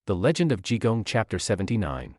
The Legend of Jigong, Chapter 79.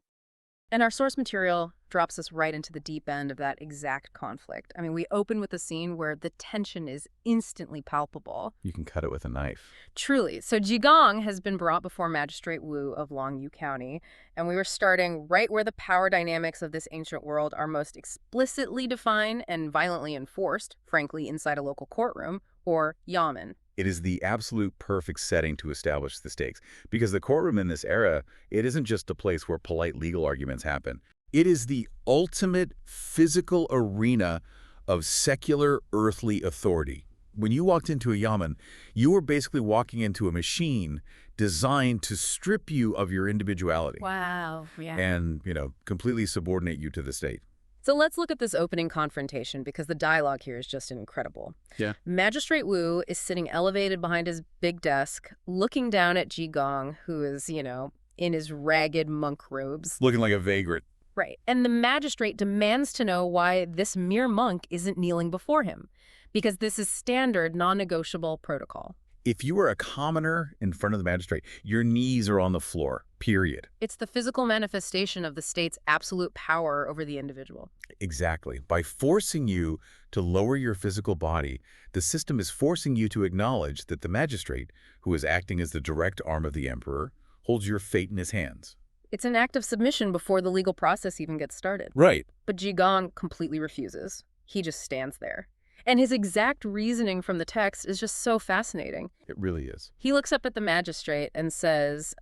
And our source material drops us right into the deep end of that exact conflict. I mean, we open with a scene where the tension is instantly palpable. You can cut it with a knife. Truly. So Jigong has been brought before Magistrate Wu of Longyu County, and we were starting right where the power dynamics of this ancient world are most explicitly defined and violently enforced, frankly, inside a local courtroom, or yamen. It is the absolute perfect setting to establish the stakes, because the courtroom in this era, it isn't just a place where polite legal arguments happen. It is the ultimate physical arena of secular earthly authority. When you walked into a yamen, you were basically walking into a machine designed to strip you of your individuality. Wow, yeah. And, completely subordinate you to the state. So let's look at this opening confrontation because the dialogue here is just incredible. Yeah. Magistrate Wu is sitting elevated behind his big desk, looking down at Jigong, who is, in his ragged monk robes. Looking like a vagrant. Right. And the magistrate demands to know why this mere monk isn't kneeling before him, because this is standard, non-negotiable protocol. If you are a commoner in front of the magistrate, your knees are on the floor, period. It's the physical manifestation of the state's absolute power over the individual. Exactly. By forcing you to lower your physical body, the system is forcing you to acknowledge that the magistrate, who is acting as the direct arm of the emperor, holds your fate in his hands. It's an act of submission before the legal process even gets started. Right. But Jigong completely refuses. He just stands there. And his exact reasoning from the text is just so fascinating. It really is. He looks up at the magistrate and says,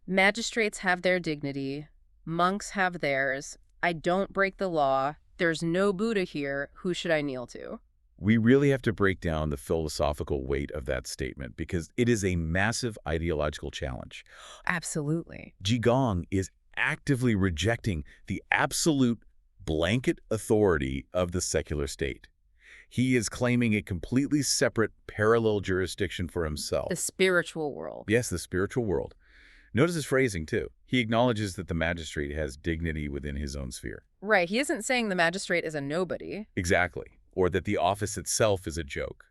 magistrates have their dignity, monks have theirs. I don't break the law. There's no Buddha here. Who should I kneel to? We really have to break down the philosophical weight of that statement because it is a massive ideological challenge. Absolutely. Jigong is actively rejecting the absolute blanket authority of the secular state. He is claiming a completely separate parallel jurisdiction for himself. The spiritual world. Yes, the spiritual world. Notice his phrasing, too. He acknowledges that the magistrate has dignity within his own sphere. Right. He isn't saying the magistrate is a nobody. Exactly. Or that the office itself is a joke.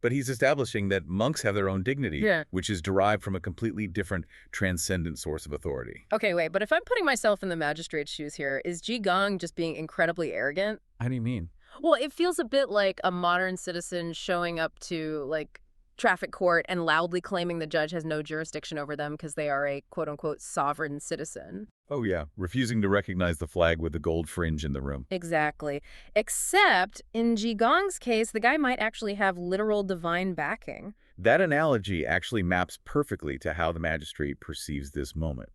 But he's establishing that monks have their own dignity, which is derived from a completely different transcendent source of authority. Okay, wait, but if I'm putting myself in the magistrate's shoes here, is Jigong just being incredibly arrogant? How do you mean? Well, it feels a bit like a modern citizen showing up to, traffic court and loudly claiming the judge has no jurisdiction over them because they are a quote-unquote sovereign citizen. Oh, yeah. Refusing to recognize the flag with the gold fringe in the room. Exactly. Except, in Jigong's case, the guy might actually have literal divine backing. That analogy actually maps perfectly to how the magistrate perceives this moment.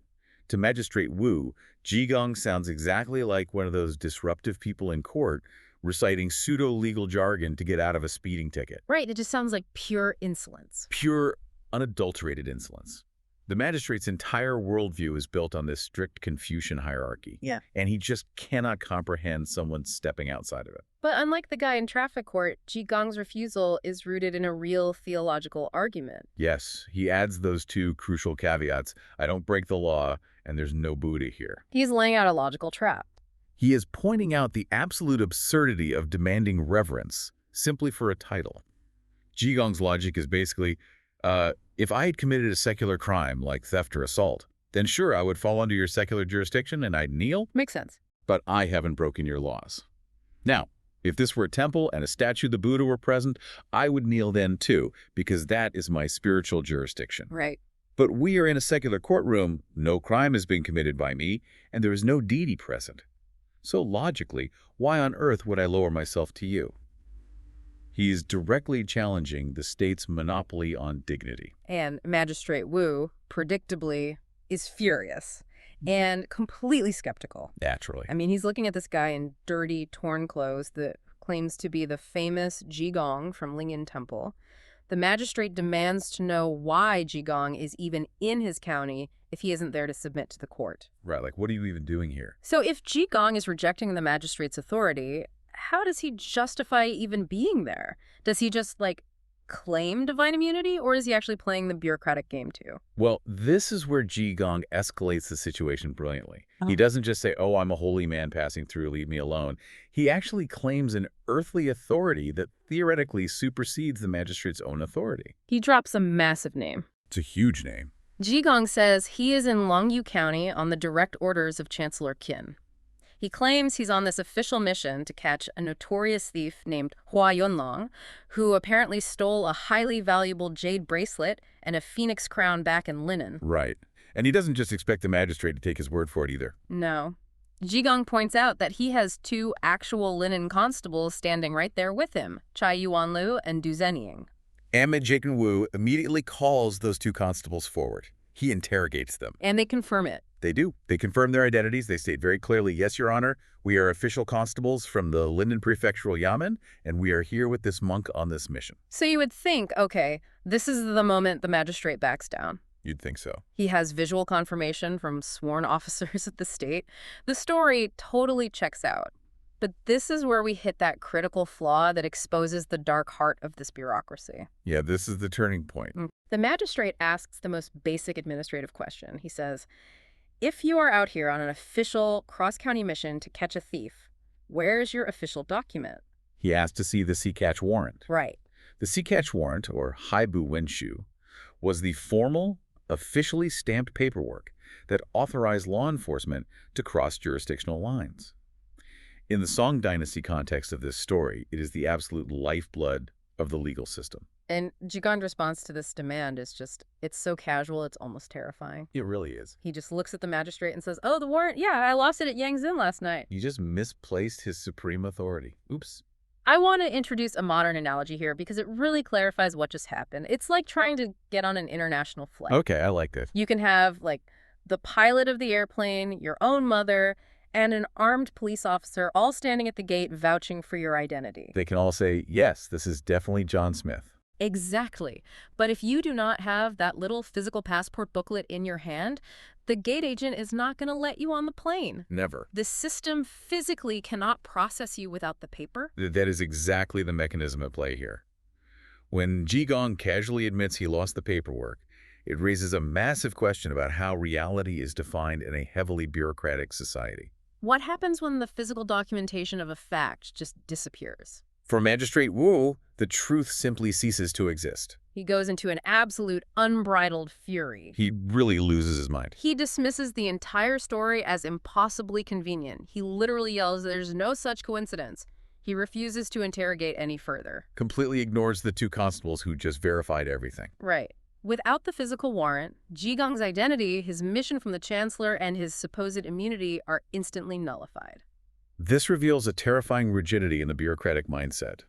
To Magistrate Wu, Jigong sounds exactly like one of those disruptive people in court reciting pseudo-legal jargon to get out of a speeding ticket. Right, it just sounds like pure insolence. Pure, unadulterated insolence. The magistrate's entire worldview is built on this strict Confucian hierarchy. Yeah. And he just cannot comprehend someone stepping outside of it. But unlike the guy in traffic court, Jigong's refusal is rooted in a real theological argument. Yes, he adds those two crucial caveats. I don't break the law, and there's no Buddha here. He's laying out a logical trap. He is pointing out the absolute absurdity of demanding reverence simply for a title. Jigong's logic is basically, if I had committed a secular crime like theft or assault, then sure, I would fall under your secular jurisdiction and I'd kneel. Makes sense. But I haven't broken your laws. Now, if this were a temple and a statue of the Buddha were present, I would kneel then too, because that is my spiritual jurisdiction. Right. But we are in a secular courtroom, no crime has been committed by me, and there is no deity present. So logically, why on earth would I lower myself to you? He is directly challenging the state's monopoly on dignity. And Magistrate Wu, predictably, is furious and completely skeptical. Naturally. I mean, he's looking at this guy in dirty, torn clothes that claims to be the famous Jigong from Lingyan Temple. The magistrate demands to know why Jigong is even in his county if he isn't there to submit to the court. Right, like what are you even doing here? So if Jigong is rejecting the magistrate's authority, how does he justify even being there? Does he just, claim divine immunity, or is he actually playing the bureaucratic game too? Well, this is where Jigong escalates the situation brilliantly. He doesn't just say, oh, I'm a holy man passing through, leave me alone. He actually claims an earthly authority that theoretically supersedes the magistrate's own authority. He drops a massive name. It's a huge name. Jigong says he is in Longyu County on the direct orders of Chancellor Qin. He claims he's on this official mission to catch a notorious thief named Hua Yunlong, who apparently stole a highly valuable jade bracelet and a phoenix crown back in linen. Right. And he doesn't just expect the magistrate to take his word for it either. No. Jigong points out that he has 2 actual linen constables standing right there with him, Chai Yuanlu and Du Zenying. Ahmed Jakin Wu immediately calls those 2 constables forward. He interrogates them. And they confirm it. They do. They confirm their identities. They state very clearly, yes, Your Honor, we are official constables from the Linden Prefectural Yamen, and we are here with this monk on this mission. So you would think, okay, this is the moment the magistrate backs down. You'd think so. He has visual confirmation from sworn officers of the state. The story totally checks out. But this is where we hit that critical flaw that exposes the dark heart of this bureaucracy. Yeah, this is the turning point. The magistrate asks the most basic administrative question. He says, if you are out here on an official cross-county mission to catch a thief, where's your official document? He asked to see the sea catch warrant. Right. The sea catch warrant, or Haibu Wenshu, was the formal, officially stamped paperwork that authorized law enforcement to cross jurisdictional lines. In the Song Dynasty context of this story, it is the absolute lifeblood of the legal system. And Jigong's response to this demand is just, it's so casual, it's almost terrifying. It really is. He just looks at the magistrate and says, oh, the warrant? Yeah, I lost it at Yangzin last night. You just misplaced his supreme authority. Oops. I want to introduce a modern analogy here because it really clarifies what just happened. It's like trying to get on an international flight. Okay, I like this. You can have, like, the pilot of the airplane, your own mother, and an armed police officer all standing at the gate vouching for your identity. They can all say, yes, this is definitely John Smith. Exactly. But if you do not have that little physical passport booklet in your hand, the gate agent is not going to let you on the plane. Never. The system physically cannot process you without the paper. That is exactly the mechanism at play here. When Jigong casually admits he lost the paperwork, it raises a massive question about how reality is defined in a heavily bureaucratic society. What happens when the physical documentation of a fact just disappears? For Magistrate Wu, the truth simply ceases to exist. He goes into an absolute unbridled fury. He really loses his mind. He dismisses the entire story as impossibly convenient. He literally yells, there's no such coincidence. He refuses to interrogate any further. Completely ignores the 2 constables who just verified everything. Right. Without the physical warrant, Jigong's identity, his mission from the Chancellor, and his supposed immunity are instantly nullified. This reveals a terrifying rigidity in the bureaucratic mindset.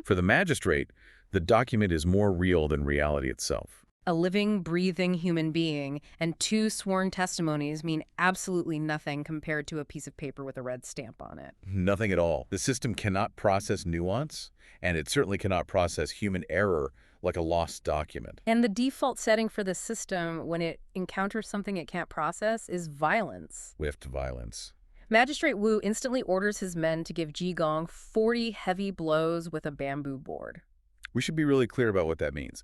For the magistrate, the document is more real than reality itself. A living, breathing human being and 2 sworn testimonies mean absolutely nothing compared to a piece of paper with a red stamp on it. Nothing at all. The system cannot process nuance, and it certainly cannot process human error like a lost document. And the default setting for the system when it encounters something it can't process is violence. Swift violence. Magistrate Wu instantly orders his men to give Jigong 40 heavy blows with a bamboo board. We should be really clear about what that means.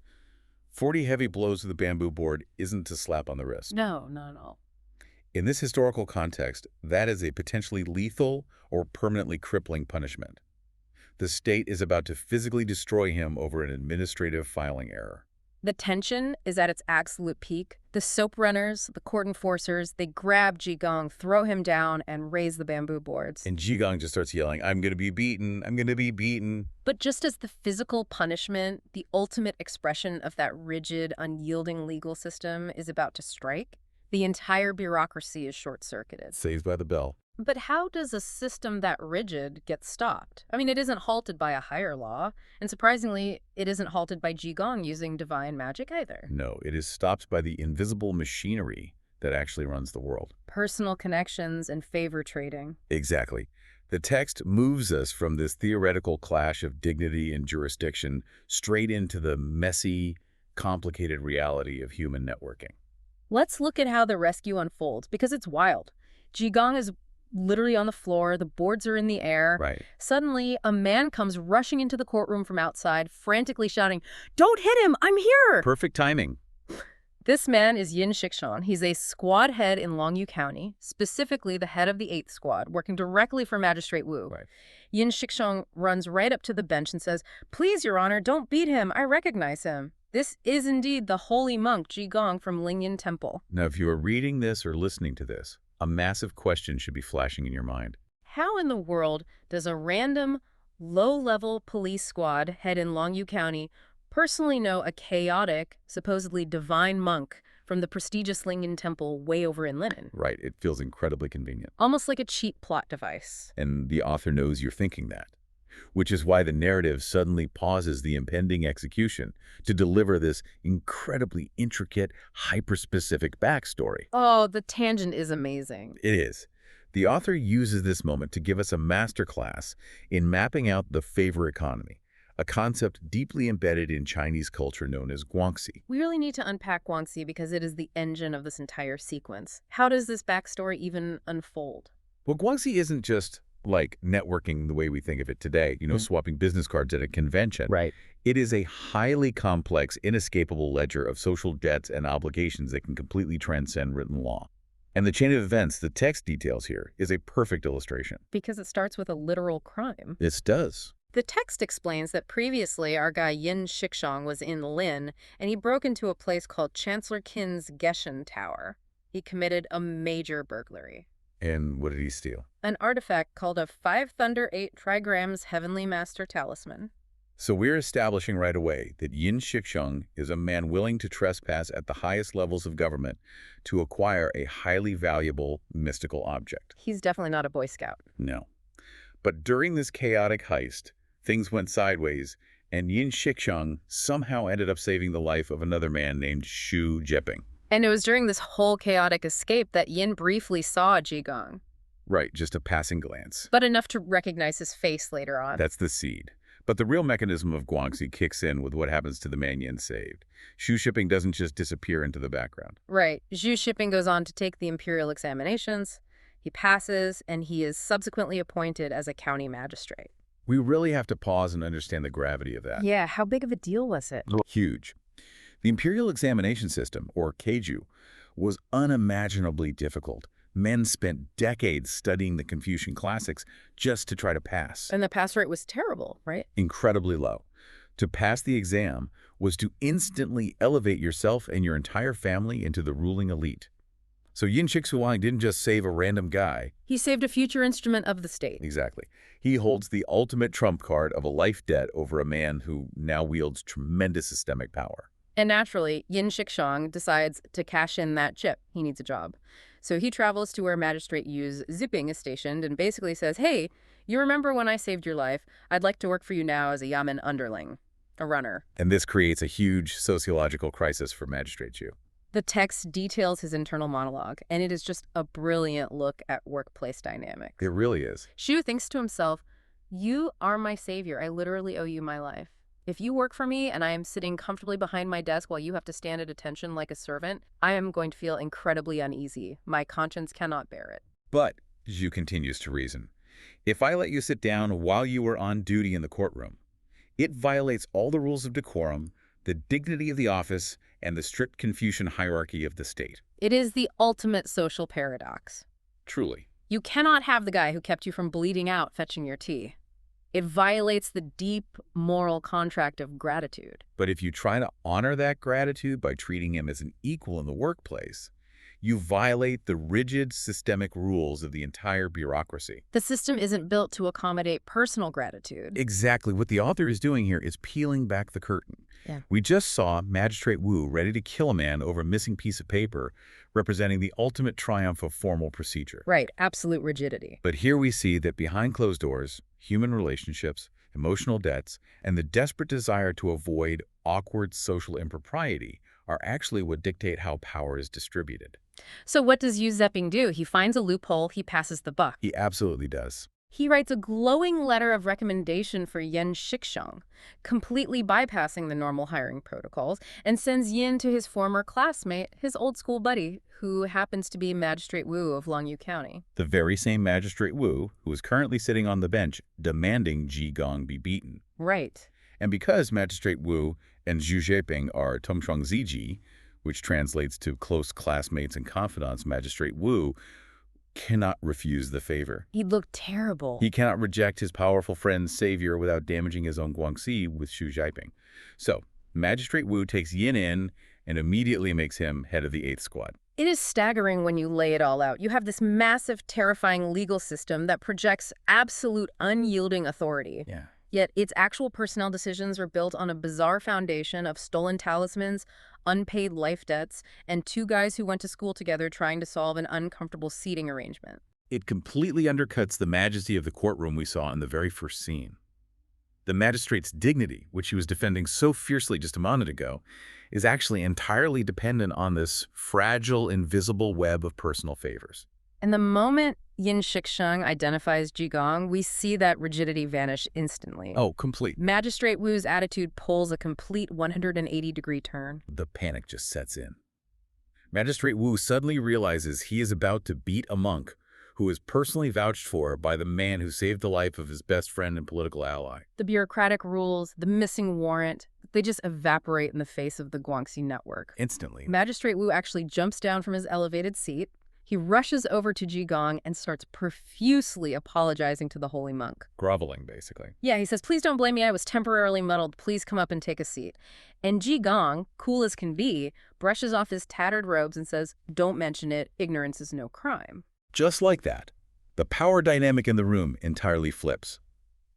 40 heavy blows with a bamboo board isn't a slap on the wrist. No, not at all. In this historical context, that is a potentially lethal or permanently crippling punishment. The state is about to physically destroy him over an administrative filing error. The tension is at its absolute peak. The soap runners, the court enforcers, they grab Jigong, throw him down, and raise the bamboo boards. And Jigong just starts yelling, I'm going to be beaten, I'm going to be beaten. But just as the physical punishment, the ultimate expression of that rigid, unyielding legal system is about to strike, the entire bureaucracy is short-circuited. Saved by the bell. But how does a system that rigid get stopped? I mean, it isn't halted by a higher law, and surprisingly, it isn't halted by Jigong using divine magic either. No, it is stopped by the invisible machinery that actually runs the world. Personal connections and favor trading. Exactly. The text moves us from this theoretical clash of dignity and jurisdiction straight into the messy, complicated reality of human networking. Let's look at how the rescue unfolds, because it's wild. Jigong is literally on the floor, the boards are in the air. Right. Suddenly, a man comes rushing into the courtroom from outside, frantically shouting, "Don't hit him! I'm here!" Perfect timing. This man is Yin Shixong. He's a squad head in Longyu County, specifically the head of the 8th Squad, working directly for Magistrate Wu. Right. Yin Shixong runs right up to the bench and says, "Please, Your Honor, don't beat him. I recognize him." This is indeed the holy monk Jigong from Lingyan Temple. Now, if you are reading this or listening to this, a massive question should be flashing in your mind. How in the world does a random, low-level police squad head in Longyu County personally know a chaotic, supposedly divine monk from the prestigious Lingyan Temple way over in Linen? Right, it feels incredibly convenient. Almost like a cheap plot device. And the author knows you're thinking that, which is why the narrative suddenly pauses the impending execution to deliver this incredibly intricate, hyper-specific backstory. Oh, the tangent is amazing. It is. The author uses this moment to give us a masterclass in mapping out the favor economy, a concept deeply embedded in Chinese culture known as guangxi. We really need to unpack guangxi because it is the engine of this entire sequence. How does this backstory even unfold? Well, guangxi isn't just like networking the way we think of it today, swapping business cards at a convention. Right. It is a highly complex, inescapable ledger of social debts and obligations that can completely transcend written law. And the chain of events the text details here is a perfect illustration. Because it starts with a literal crime. This does. The text explains that previously our guy Yin Shixong was in Lin, and he broke into a place called Chancellor Qin's Geshen Tower. He committed a major burglary. And what did he steal? An artifact called a 5 Thunder 8 Trigrams Heavenly Master Talisman. So we're establishing right away that Yin Shixong is a man willing to trespass at the highest levels of government to acquire a highly valuable mystical object. He's definitely not a Boy Scout. No. But during this chaotic heist, things went sideways, and Yin Shixong somehow ended up saving the life of another man named Xu Jiping. And it was during this whole chaotic escape that Yin briefly saw Jigong. Right, just a passing glance. But enough to recognize his face later on. That's the seed. But the real mechanism of guangxi kicks in with what happens to the man Yin saved. Xu Jiping doesn't just disappear into the background. Right. Xu Jiping goes on to take the imperial examinations. He passes, and he is subsequently appointed as a county magistrate. We really have to pause and understand the gravity of that. Yeah, how big of a deal was it? Huge. The imperial examination system, or Keiju, was unimaginably difficult. Men spent decades studying the Confucian classics just to try to pass. And the pass rate was terrible, right? Incredibly low. To pass the exam was to instantly elevate yourself and your entire family into the ruling elite. So Yin Shixuang didn't just save a random guy. He saved a future instrument of the state. Exactly. He holds the ultimate trump card of a life debt over a man who now wields tremendous systemic power. And naturally, Yin Shixong decides to cash in that chip. He needs a job. So he travels to where Magistrate Yu's Zipping is stationed and basically says, hey, you remember when I saved your life? I'd like to work for you now as a Yamen underling, a runner. And this creates a huge sociological crisis for Magistrate Yu. The text details his internal monologue, and it is just a brilliant look at workplace dynamics. It really is. Xu thinks to himself, you are my savior. I literally owe you my life. If you work for me and I am sitting comfortably behind my desk while you have to stand at attention like a servant, I am going to feel incredibly uneasy. My conscience cannot bear it. But, Xu continues to reason, if I let you sit down while you were on duty in the courtroom, it violates all the rules of decorum, the dignity of the office, and the strict Confucian hierarchy of the state. It is the ultimate social paradox. Truly. You cannot have the guy who kept you from bleeding out fetching your tea. It violates the deep moral contract of gratitude. But if you try to honor that gratitude by treating him as an equal in the workplace, you violate the rigid systemic rules of the entire bureaucracy. The system isn't built to accommodate personal gratitude. Exactly. What the author is doing here is peeling back the curtain. Yeah. We just saw Magistrate Wu ready to kill a man over a missing piece of paper, representing the ultimate triumph of formal procedure. Right, absolute rigidity. But here we see that behind closed doors, human relationships, emotional debts, and the desperate desire to avoid awkward social impropriety are actually what dictate how power is distributed. So what does Yu Zepping do? He finds a loophole, he passes the buck. He absolutely does. He writes a glowing letter of recommendation for Yin Shixong, completely bypassing the normal hiring protocols, and sends Yin to his former classmate, his old school buddy, who happens to be Magistrate Wu of Longyu County. The very same Magistrate Wu who is currently sitting on the bench demanding Jigong be beaten. Right. And because Magistrate Wu and Xu Jiping are Tongshuang Ziji, which translates to close classmates and confidants, Magistrate Wu cannot refuse the favor. He looked terrible. He cannot reject his powerful friend's savior without damaging his own guangxi with Xu Jiping. So, Magistrate Wu takes Yin in and immediately makes him head of the 8th Squad. It is staggering when you lay it all out. You have this massive, terrifying legal system that projects absolute unyielding authority. Yeah. Yet its actual personnel decisions are built on a bizarre foundation of stolen talismans, unpaid life debts, and two guys who went to school together trying to solve an uncomfortable seating arrangement. It completely undercuts the majesty of the courtroom we saw in the very first scene. The magistrate's dignity, which he was defending so fiercely just a moment ago, is actually entirely dependent on this fragile, invisible web of personal favors. And the moment Yin Shixing identifies Jigong, we see that rigidity vanish instantly. Oh, complete. Magistrate Wu's attitude pulls a complete 180-degree turn. The panic just sets in. Magistrate Wu suddenly realizes he is about to beat a monk who is personally vouched for by the man who saved the life of his best friend and political ally. The bureaucratic rules, the missing warrant, they just evaporate in the face of the Guangxi network. Instantly. Magistrate Wu actually jumps down from his elevated seat. He rushes over to Jigong and starts profusely apologizing to the holy monk. Groveling, basically. Yeah, he says, "Please don't blame me. I was temporarily muddled. Please come up and take a seat." And Jigong, cool as can be, brushes off his tattered robes and says, "Don't mention it. Ignorance is no crime." Just like that, the power dynamic in the room entirely flips.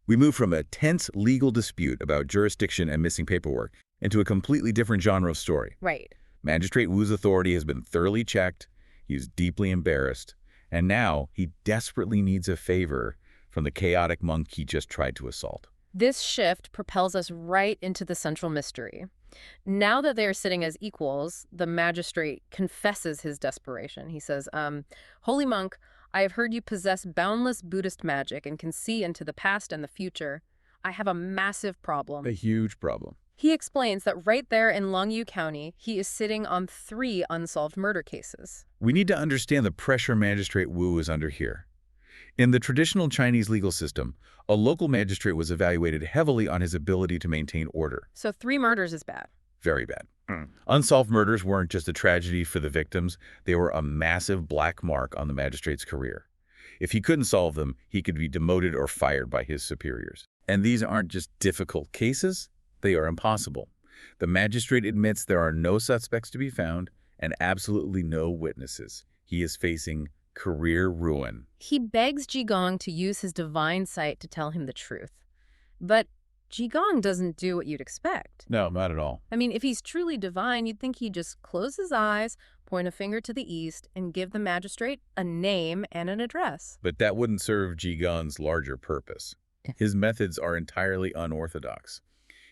We move from a tense legal dispute about jurisdiction and missing paperwork into a completely different genre of story. Right. Magistrate Wu's authority has been thoroughly checked, he is deeply embarrassed, and now he desperately needs a favor from the chaotic monk he just tried to assault. This shift propels us right into the central mystery. Now that they are sitting as equals, the magistrate confesses his desperation. He says, "Holy monk, I have heard you possess boundless Buddhist magic and can see into the past and the future. I have a massive problem." A huge problem. He explains that right there in Longyu County, he is sitting on 3 unsolved murder cases. We need to understand the pressure Magistrate Wu is under here. In the traditional Chinese legal system, a local magistrate was evaluated heavily on his ability to maintain order. So 3 murders is bad. Very bad. Unsolved murders weren't just a tragedy for the victims, they were a massive black mark on the magistrate's career. If he couldn't solve them, he could be demoted or fired by his superiors. And these aren't just difficult cases, they are impossible. The magistrate admits there are no suspects to be found and absolutely no witnesses. He is facing career ruin. He begs Jigong to use his divine sight to tell him the truth. But Jigong doesn't do what you'd expect. No, not at all. I mean, if he's truly divine, you'd think he'd just close his eyes, point a finger to the east, and give the magistrate a name and an address. But that wouldn't serve Jigong's larger purpose. His methods are entirely unorthodox.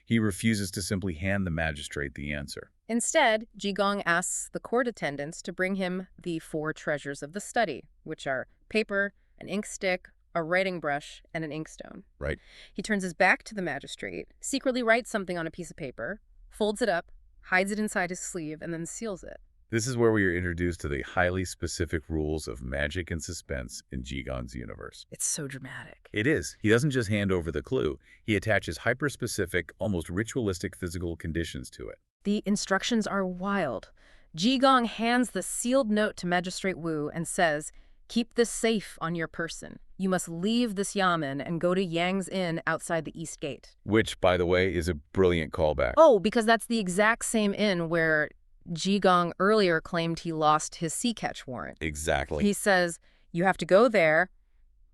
He refuses to simply hand the magistrate the answer. Instead, Jigong asks the court attendants to bring him the 4 treasures of the study, which are paper, an ink stick, a writing brush, and an inkstone. Right. He turns his back to the magistrate, secretly writes something on a piece of paper, folds it up, hides it inside his sleeve, and then seals it. This is where we are introduced to the highly specific rules of magic and suspense in Jigong's universe. It's so dramatic. It is. He doesn't just hand over the clue. He attaches hyper-specific, almost ritualistic physical conditions to it. The instructions are wild. Jigong hands the sealed note to Magistrate Wu and says, "Keep this safe on your person. You must leave this yamen and go to Yang's Inn outside the East Gate." Which, by the way, is a brilliant callback. Oh, because that's the exact same inn where Jigong earlier claimed he lost his sea catch warrant. Exactly. He says, "You have to go there,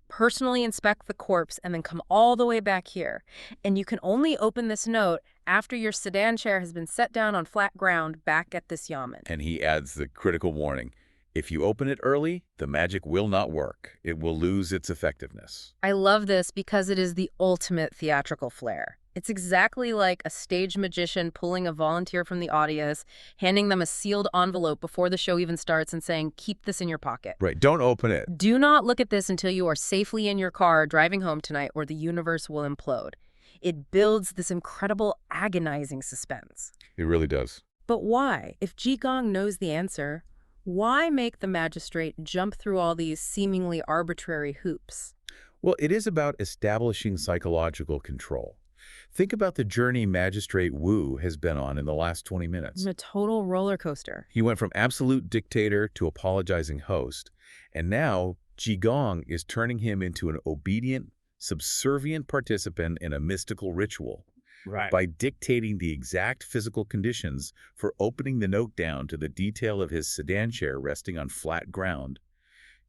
personally inspect the corpse, and then come all the way back here. And you can only open this note after your sedan chair has been set down on flat ground back at this yamen." And he adds the critical warning. If you open it early, the magic will not work. It will lose its effectiveness. I love this because it is the ultimate theatrical flair. It's exactly like a stage magician pulling a volunteer from the audience, handing them a sealed envelope before the show even starts and saying, "Keep this in your pocket. Right, don't open it. Do not look at this until you are safely in your car driving home tonight or the universe will implode." It builds this incredible agonizing suspense. It really does. But why? If Jigong knows the answer, why make the magistrate jump through all these seemingly arbitrary hoops? Well, it is about establishing psychological control. Think about the journey Magistrate Wu has been on in the last 20 minutes. A total roller coaster. He went from absolute dictator to apologizing host, and now Jigong is turning him into an obedient, subservient participant in a mystical ritual. Right. By dictating the exact physical conditions for opening the note down to the detail of his sedan chair resting on flat ground,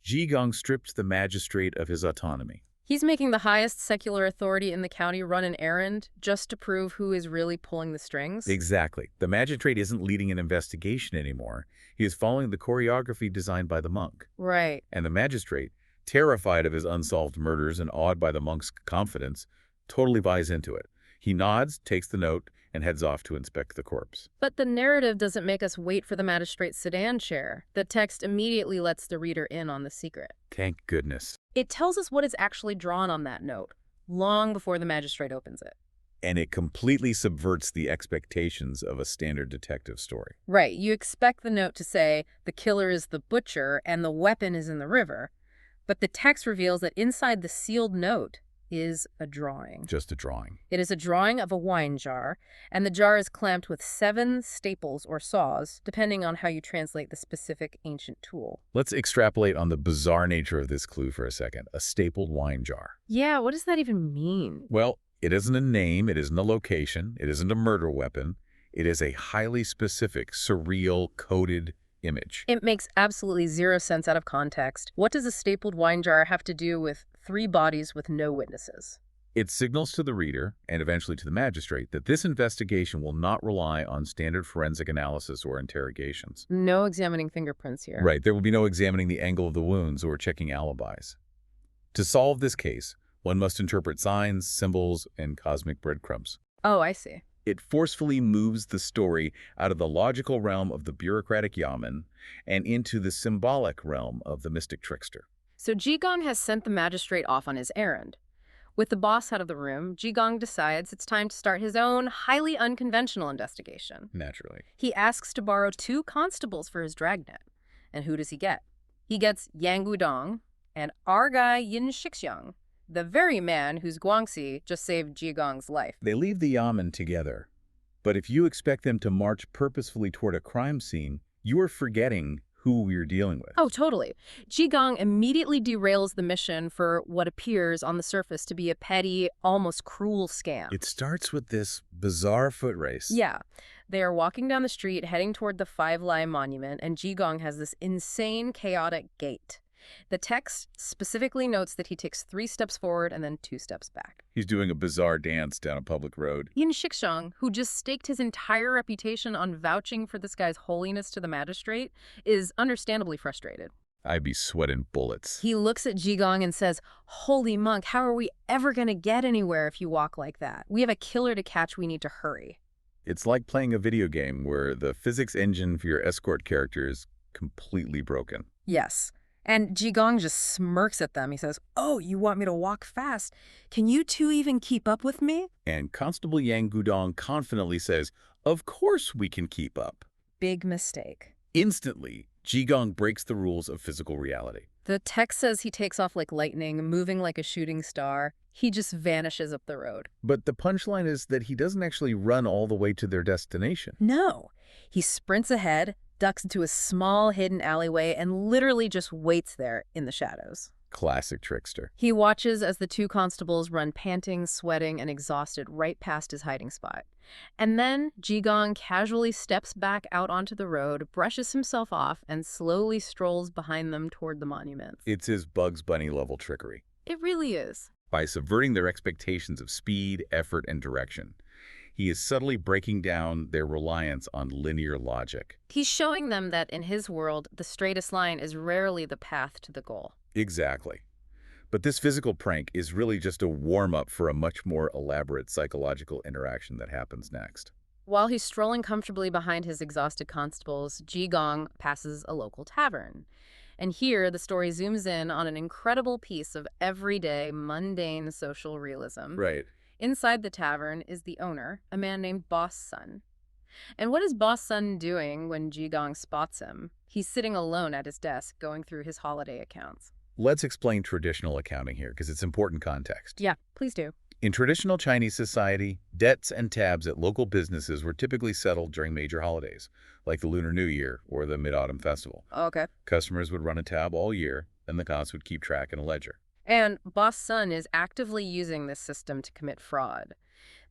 Jigong stripped the magistrate of his autonomy. He's making the highest secular authority in the county run an errand just to prove who is really pulling the strings? Exactly. The magistrate isn't leading an investigation anymore. He is following the choreography designed by the monk. Right. And the magistrate, terrified of his unsolved murders and awed by the monk's confidence, totally buys into it. He nods, takes the note, and heads off to inspect the corpse. But the narrative doesn't make us wait for the magistrate's sedan chair. The text immediately lets the reader in on the secret. Thank goodness. It tells us what is actually drawn on that note, long before the magistrate opens it. And it completely subverts the expectations of a standard detective story. Right. You expect the note to say, the killer is the butcher and the weapon is in the river. But the text reveals that inside the sealed note is a drawing. Just a drawing. It is a drawing of a wine jar, and the jar is clamped with 7 staples or saws, depending on how you translate the specific ancient tool. Let's extrapolate on the bizarre nature of this clue for a second. A stapled wine jar. Yeah, what does that even mean? Well, it isn't a name, it isn't a location, it isn't a murder weapon. It is a highly specific, surreal, coded image. It makes absolutely zero sense out of context. What does a stapled wine jar have to do with 3 bodies with no witnesses? It signals to the reader, and eventually to the magistrate, that this investigation will not rely on standard forensic analysis or interrogations. No examining fingerprints here. Right, there will be no examining the angle of the wounds or checking alibis. To solve this case, one must interpret signs, symbols, and cosmic breadcrumbs. Oh, I see. It forcefully moves the story out of the logical realm of the bureaucratic yamen and into the symbolic realm of the mystic trickster. So Jigong has sent the magistrate off on his errand. With the boss out of the room, Jigong decides it's time to start his own highly unconventional investigation. Naturally. He asks to borrow 2 constables for his dragnet. And who does he get? He gets Yang Gudong and our guy Yin Shixiang, the very man whose Guangxi just saved Jigong's life. They leave the yamen together, but if you expect them to march purposefully toward a crime scene, you are forgetting who we're dealing with. Oh, totally. Jigong immediately derails the mission for what appears on the surface to be a petty, almost cruel scam. It starts with this bizarre foot race. Yeah. They are walking down the street, heading toward the 5-Lai monument, and Jigong has this insane, chaotic gait. The text specifically notes that he takes 3 steps forward and then 2 steps back. He's doing a bizarre dance down a public road. Yin Shixiang, who just staked his entire reputation on vouching for this guy's holiness to the magistrate, is understandably frustrated. I'd be sweating bullets. He looks at Jigong and says, "Holy monk, how are we ever going to get anywhere if you walk like that? We have a killer to catch, we need to hurry." It's like playing a video game where the physics engine for your escort character is completely broken. Yes. And Jigong just smirks at them. He says, "Oh, you want me to walk fast? Can you 2 even keep up with me?" And Constable Yang Gudong confidently says, "Of course we can keep up." Big mistake. Instantly, Jigong breaks the rules of physical reality. The text says he takes off like lightning, moving like a shooting star. He just vanishes up the road. But the punchline is that he doesn't actually run all the way to their destination. No. He sprints ahead, ducks into a small hidden alleyway, and literally just waits there in the shadows. Classic trickster. He watches as the 2 constables run panting, sweating, and exhausted right past his hiding spot. And then Jigong casually steps back out onto the road, brushes himself off, and slowly strolls behind them toward the monuments. It's his Bugs Bunny-level trickery. It really is. By subverting their expectations of speed, effort, and direction, he is subtly breaking down their reliance on linear logic. He's showing them that in his world, the straightest line is rarely the path to the goal. Exactly. But this physical prank is really just a warm-up for a much more elaborate psychological interaction that happens next. While he's strolling comfortably behind his exhausted constables, Jigong passes a local tavern. And here, the story zooms in on an incredible piece of everyday, mundane social realism. Right. Inside the tavern is the owner, a man named Boss Sun. And what is Boss Sun doing when Jigong spots him? He's sitting alone at his desk, going through his holiday accounts. Let's explain traditional accounting here, because it's important context. Yeah, please do. In traditional Chinese society, debts and tabs at local businesses were typically settled during major holidays, like the Lunar New Year or the Mid-Autumn Festival. Okay. Customers would run a tab all year, and the costs would keep track in a ledger. And Boss Sun is actively using this system to commit fraud.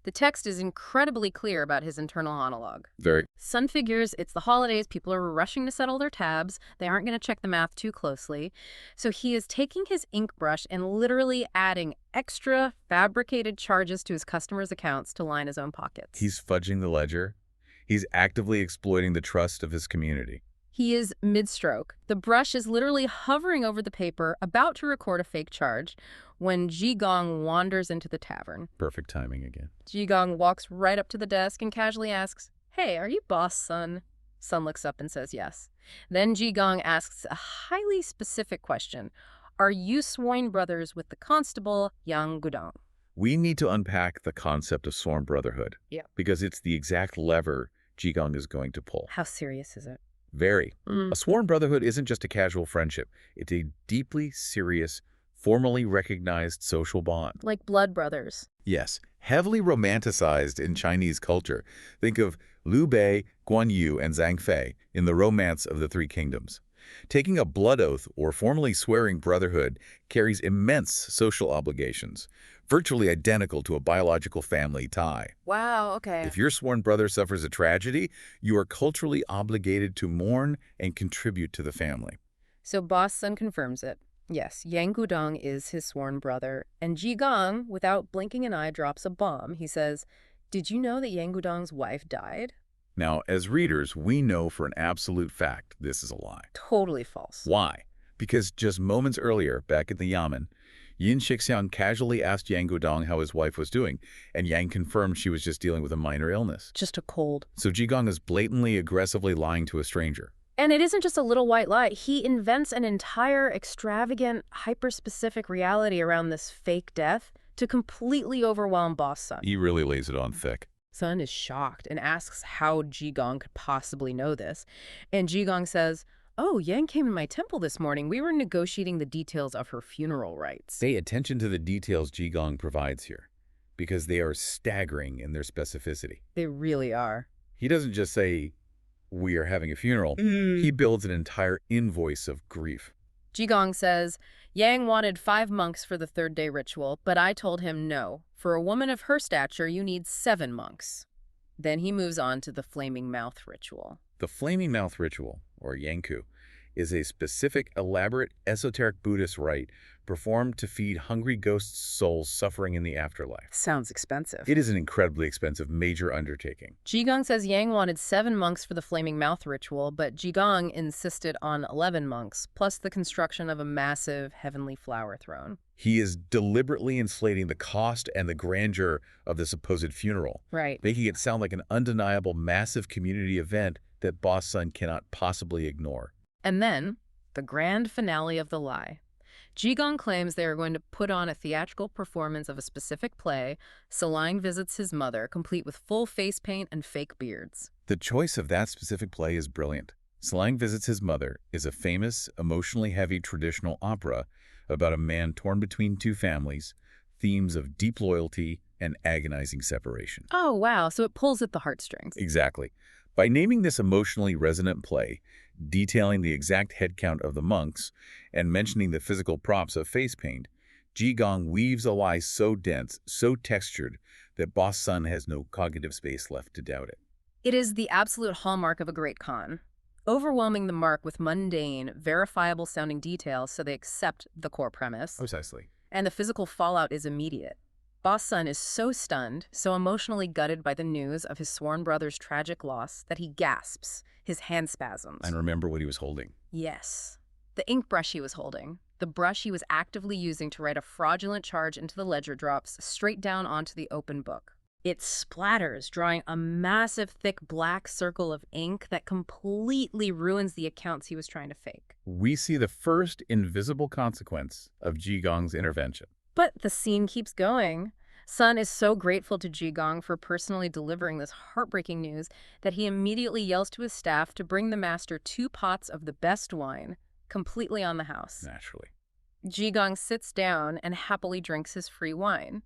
The text is incredibly clear about his internal monologue. Very. Sun figures it's the holidays, people are rushing to settle their tabs, they aren't going to check the math too closely. So he is taking his ink brush and literally adding extra fabricated charges to his customers' accounts to line his own pockets. He's fudging the ledger. He's actively exploiting the trust of his community. He is mid-stroke. The brush is literally hovering over the paper, about to record a fake charge, when Jigong wanders into the tavern. Perfect timing again. Jigong walks right up to the desk and casually asks, "Hey, are you boss, Sun?" Sun looks up and says yes. Then Jigong asks a highly specific question. "Are you sworn brothers with the constable, Yang Gudong?" We need to unpack the concept of sworn brotherhood. Yeah. Because it's the exact lever Jigong is going to pull. How serious is it? Very. A sworn brotherhood isn't just a casual friendship. It's a deeply serious, formally recognized social bond. Like blood brothers. Yes, heavily romanticized in Chinese culture. Think of Liu Bei, Guan Yu, and Zhang Fei in the Romance of the Three Kingdoms. Taking a blood oath or formally swearing brotherhood carries immense social obligations, virtually identical to a biological family tie. Wow, okay. If your sworn brother suffers a tragedy, you are culturally obligated to mourn and contribute to the family. So boss Sun confirms it. Yes, Yang Gudong is his sworn brother. And Jigong, without blinking an eye, drops a bomb. He says, "Did you know that Yang Gudong's wife died?" Now, as readers, we know for an absolute fact this is a lie. Totally false. Why? Because just moments earlier, back at the Yamen, Yin Shixiang casually asked Yang Gudong how his wife was doing, and Yang confirmed she was just dealing with a minor illness. Just a cold. So Jigong is blatantly, aggressively lying to a stranger. And it isn't just a little white lie. He invents an entire extravagant, hyper-specific reality around this fake death to completely overwhelm boss Sun. He really lays it on thick. Sun is shocked and asks how Jigong could possibly know this. And Jigong says, "Oh, Yang came in my temple this morning. We were negotiating the details of her funeral rites." Pay attention to the details Jigong provides here, because they are staggering in their specificity. They really are. He doesn't just say, "We are having a funeral." He builds an entire invoice of grief. Jigong says, "Yang wanted 5 monks for the third-day ritual, but I told him no. For a woman of her stature, you need 7 monks. Then he moves on to the flaming mouth ritual. The flaming mouth ritual, or Yanku, is a specific, elaborate, esoteric Buddhist rite performed to feed hungry ghosts' souls suffering in the afterlife. Sounds expensive. It is an incredibly expensive, major undertaking. Jigong says Yang wanted 7 monks for the flaming mouth ritual, but Jigong insisted on 11 monks, plus the construction of a massive heavenly flower throne. He is deliberately inflating the cost and the grandeur of the supposed funeral, Right. making it sound like an undeniable, massive community event that Boss Sun cannot possibly ignore. And then, the grand finale of the lie. Jigong claims they are going to put on a theatrical performance of a specific play. Salang visits his mother, complete with full face paint and fake beards. The choice of that specific play is brilliant. Salang Visits His Mother is a famous, emotionally heavy traditional opera about a man torn between two families, themes of deep loyalty and agonizing separation. Oh, wow, so it pulls at the heartstrings. Exactly. By naming this emotionally resonant play, detailing the exact head count of the monks, and mentioning the physical props of face paint, Jigong weaves a lie so dense, so textured, that Boss Sun has no cognitive space left to doubt it. It is the absolute hallmark of a great con, overwhelming the mark with mundane, verifiable-sounding details so they accept the core premise. Precisely. And the physical fallout is immediate. Boss Sun is so stunned, so emotionally gutted by the news of his sworn brother's tragic loss that he gasps, his hand spasms. And remember what he was holding. Yes. The ink brush he was holding, the brush he was actively using to write a fraudulent charge into the ledger, drops straight down onto the open book. It splatters, drawing a massive, thick black circle of ink that completely ruins the accounts he was trying to fake. We see the first invisible consequence of Jigong's intervention. But the scene keeps going. Sun is so grateful to Jigong for personally delivering this heartbreaking news that he immediately yells to his staff to bring the master 2 pots of the best wine, completely on the house. Naturally. Jigong sits down and happily drinks his free wine.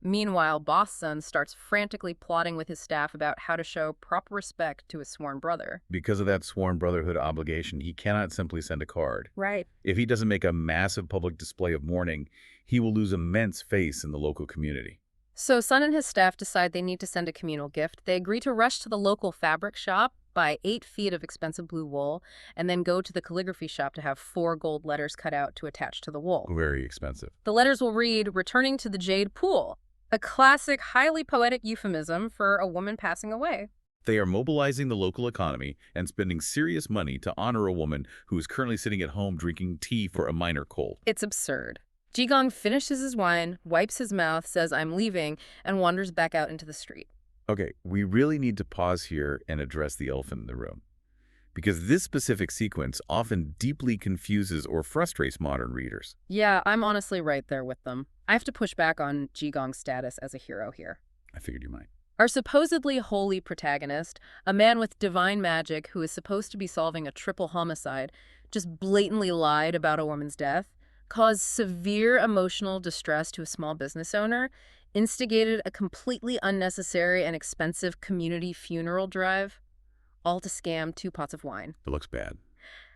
Meanwhile, Boss Sun starts frantically plotting with his staff about how to show proper respect to his sworn brother. Because of that sworn brotherhood obligation, he cannot simply send a card. Right. If he doesn't make a massive public display of mourning, he will lose immense face in the local community. So Sun and his staff decide they need to send a communal gift. They agree to rush to the local fabric shop, buy 8 feet of expensive blue wool, and then go to the calligraphy shop to have 4 gold letters cut out to attach to the wool. Very expensive. The letters will read, "Returning to the Jade Pool," a classic, highly poetic euphemism for a woman passing away. They are mobilizing the local economy and spending serious money to honor a woman who is currently sitting at home drinking tea for a minor cold. It's absurd. Jigong finishes his wine, wipes his mouth, says, "I'm leaving," and wanders back out into the street. Okay, we really need to pause here and address the elephant in the room, because this specific sequence often deeply confuses or frustrates modern readers. Yeah, I'm honestly right there with them. I have to push back on Jigong's status as a hero here. I figured you might. Our supposedly holy protagonist, a man with divine magic who is supposed to be solving a triple homicide, just blatantly lied about a woman's death, caused severe emotional distress to a small business owner, instigated a completely unnecessary and expensive community funeral drive, all to scam 2 pots of wine. It looks bad.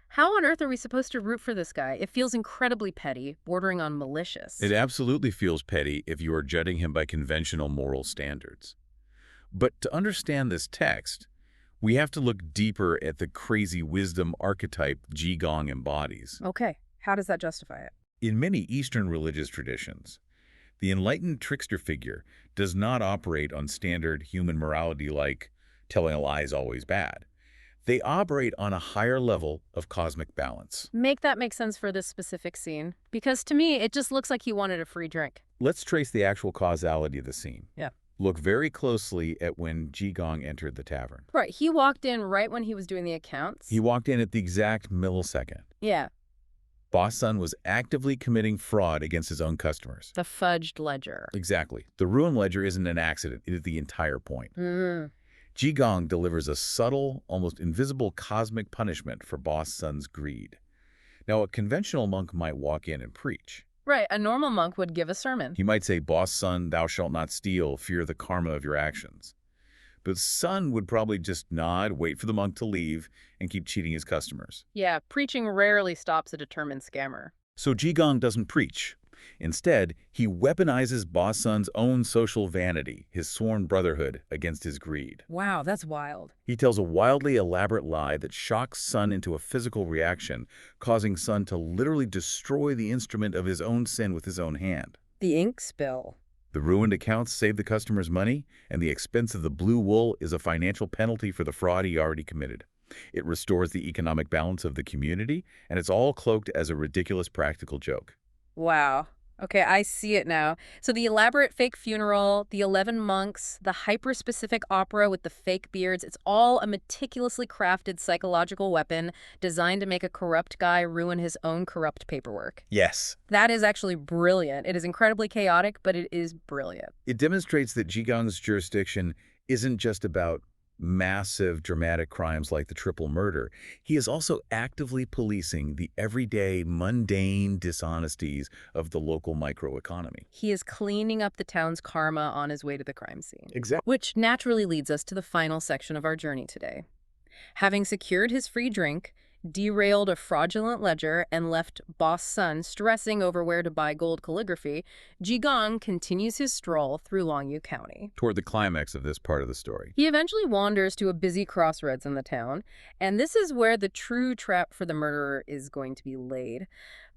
How on earth are we supposed to root for this guy? It feels incredibly petty, bordering on malicious. It absolutely feels petty if you are judging him by conventional moral standards. But to understand this text, we have to look deeper at the crazy wisdom archetype Jigong embodies. Okay, how does that justify it? In many Eastern religious traditions, the enlightened trickster figure does not operate on standard human morality like telling a lie is always bad. They operate on a higher level of cosmic balance. Make that make sense for this specific scene, because to me, it just looks like he wanted a free drink. Let's trace the actual causality of the scene. Yeah. Look very closely at when Jigong entered the tavern. Right, he walked in right when he was doing the accounts. He walked in at the exact millisecond. Yeah, Boss Sun was actively committing fraud against his own customers. the fudged ledger. Exactly. The ruined ledger isn't an accident. It is the entire point. Mm. Jigong delivers a subtle, almost invisible cosmic punishment for Boss Sun's greed. Now, a conventional monk might walk in and preach. Right, a normal monk would give a sermon. He might say, "Boss Sun, thou shalt not steal, fear the karma of your actions." But Sun would probably just nod, wait for the monk to leave, and keep cheating his customers. Yeah, preaching rarely stops a determined scammer. So Jigong doesn't preach. Instead, he weaponizes Boss Sun's own social vanity, his sworn brotherhood, against his greed. Wow, that's wild. He tells a wildly elaborate lie that shocks Sun into a physical reaction, causing Sun to literally destroy the instrument of his own sin with his own hand. The ink spill. The ruined accounts save the customer's money, and the expense of the blue wool is a financial penalty for the fraud he already committed. It restores the economic balance of the community, and it's all cloaked as a ridiculous practical joke. Wow. Okay, I see it now. So the elaborate fake funeral, the 11 monks, the hyper-specific opera with the fake beards, it's all a meticulously crafted psychological weapon designed to make a corrupt guy ruin his own corrupt paperwork. Yes. That is actually brilliant. It is incredibly chaotic, but it is brilliant. It demonstrates that Jigong's jurisdiction isn't just about massive, dramatic crimes like the triple murder. He is also actively policing the everyday, mundane dishonesties of the local microeconomy. He is cleaning up the town's karma on his way to the crime scene. Exactly. Which naturally leads us to the final section of our journey today. Having secured his free drink, derailed a fraudulent ledger, and left Boss Sun stressing over where to buy gold calligraphy, Jigong continues his stroll through Longyu County. Toward the climax of this part of the story. He eventually wanders to a busy crossroads in the town, and this is where the true trap for the murderer is going to be laid.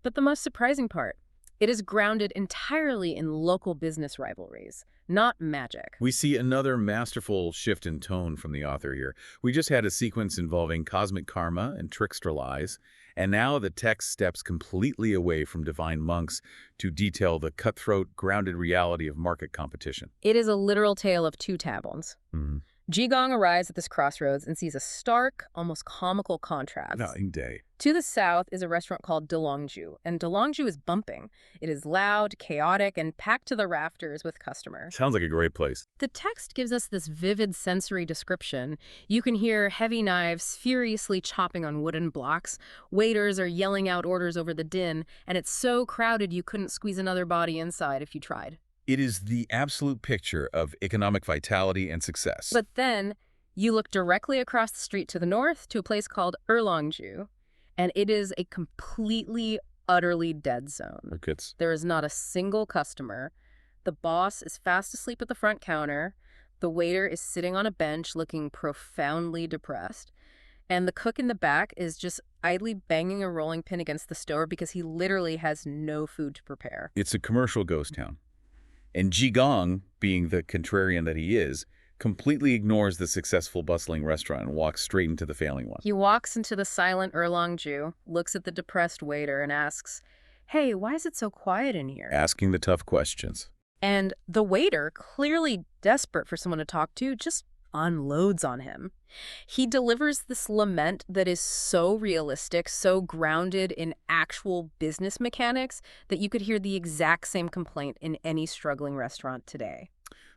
But the most surprising part, it is grounded entirely in local business rivalries, not magic. We see another masterful shift in tone from the author here. We just had a sequence involving cosmic karma and trickster lies, and now the text steps completely away from divine monks to detail the cutthroat, grounded reality of market competition. It is a literal tale of two taverns. Jigong arrives at this crossroads and sees a stark, almost comical contrast. Day. To the south is a restaurant called Delongju, and Delongju is bumping. It is loud, chaotic, and packed to the rafters with customers. Sounds like a great place. The text gives us this vivid sensory description. You can hear heavy knives furiously chopping on wooden blocks. Waiters are yelling out orders over the din, and it's so crowded you couldn't squeeze another body inside if you tried. It is the absolute picture of economic vitality and success. But then you look directly across the street to the north to a place called Erlongju, and it is a completely, utterly dead zone. There is not a single customer. The boss is fast asleep at the front counter. The waiter is sitting on a bench looking profoundly depressed. And the cook in the back is just idly banging a rolling pin against the stove because he literally has no food to prepare. It's a commercial ghost town. And Jigong, being the contrarian that he is, completely ignores the successful bustling restaurant and walks straight into the failing one. He walks into the silent Erlong Jew, looks at the depressed waiter, and asks, "Hey, why is it so quiet in here?" Asking the tough questions. And the waiter, clearly desperate for someone to talk to, just unloads on him. He delivers this lament that is so realistic, so grounded in actual business mechanics, that you could hear the exact same complaint in any struggling restaurant today.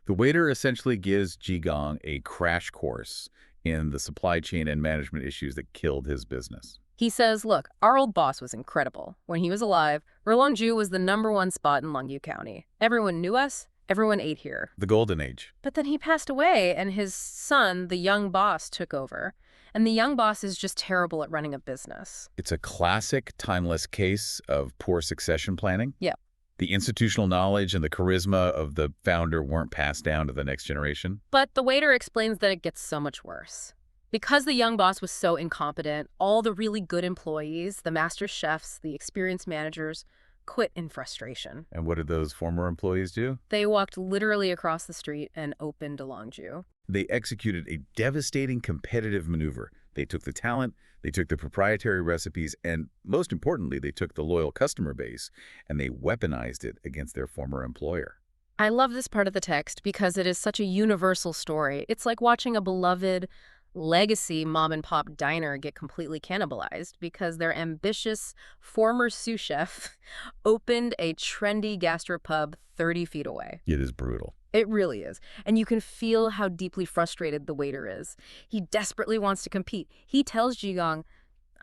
The waiter essentially gives Jigong a crash course in the supply chain and management issues that killed his business. He says, look, our old boss was incredible. When he was alive, Erlong was the #1 spot in Longyu County. Everyone knew us. Everyone ate here. The golden age. But then he passed away, and his son, the young boss, took over. And the young boss is just terrible at running a business. It's a classic, timeless case of poor succession planning. Yeah. The institutional knowledge and the charisma of the founder weren't passed down to the next generation. But the waiter explains that it gets so much worse. Because the young boss was so incompetent, all the really good employees, the master chefs, the experienced managers, quit in frustration. And what did those former employees do? They walked literally across the street and opened a Longju. They executed a devastating competitive maneuver. They took the talent, they took the proprietary recipes, and most importantly, they took the loyal customer base and they weaponized it against their former employer. I love this part of the text because it is such a universal story. It's like watching a beloved legacy mom-and-pop diner get completely cannibalized because their ambitious former sous chef opened a trendy gastropub 30 feet away. It is brutal. It really is. And you can feel how deeply frustrated the waiter is. He desperately wants to compete. He tells Jigong,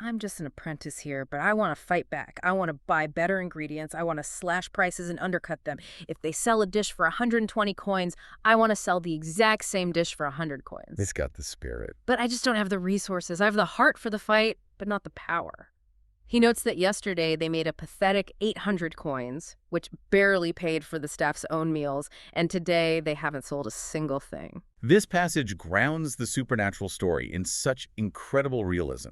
I'm just an apprentice here, but I want to fight back. I want to buy better ingredients. I want to slash prices and undercut them. If they sell a dish for 120 coins, I want to sell the exact same dish for 100 coins. It's got the spirit. But I just don't have the resources. I have the heart for the fight, but not the power. He notes that yesterday they made a pathetic 800 coins, which barely paid for the staff's own meals, and today they haven't sold a single thing. This passage grounds the supernatural story in such incredible realism.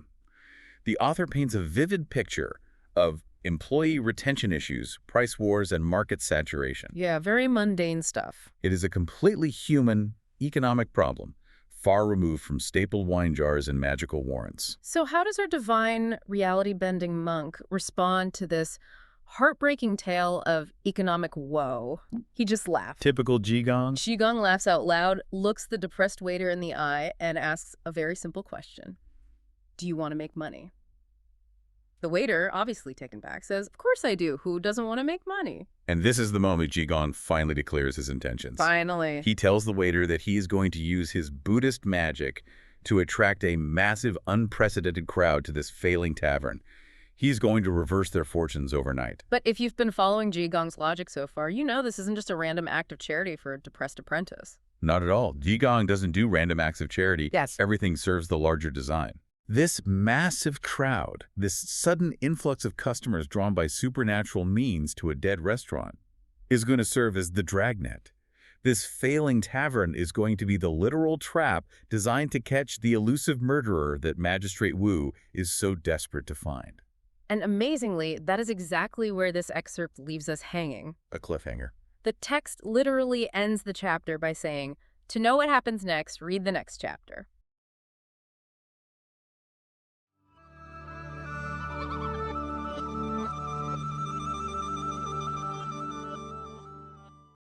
The author paints a vivid picture of employee retention issues, price wars, and market saturation. Yeah, very mundane stuff. It is a completely human, economic problem, far removed from stapled wine jars and magical warrants. So how does our divine, reality-bending monk respond to this heartbreaking tale of economic woe? He just laughed. Typical Jigong. Jigong laughs out loud, looks the depressed waiter in the eye, and asks a very simple question. Do you want to make money? The waiter, obviously taken back, says, of course I do. Who doesn't want to make money? And this is the moment Jigong finally declares his intentions. Finally. He tells the waiter that he is going to use his Buddhist magic to attract a massive, unprecedented crowd to this failing tavern. He's going to reverse their fortunes overnight. But if you've been following Jigong's logic so far, you know this isn't just a random act of charity for a depressed apprentice. Not at all. Jigong doesn't do random acts of charity. Yes. Everything serves the larger design. This massive crowd, this sudden influx of customers drawn by supernatural means to a dead restaurant, is going to serve as the Dragnet. This failing tavern is going to be the literal trap designed to catch the elusive murderer that Magistrate Wu is so desperate to find. And amazingly, that is exactly where this excerpt leaves us hanging. A cliffhanger. The text literally ends the chapter by saying, to know what happens next, read the next chapter.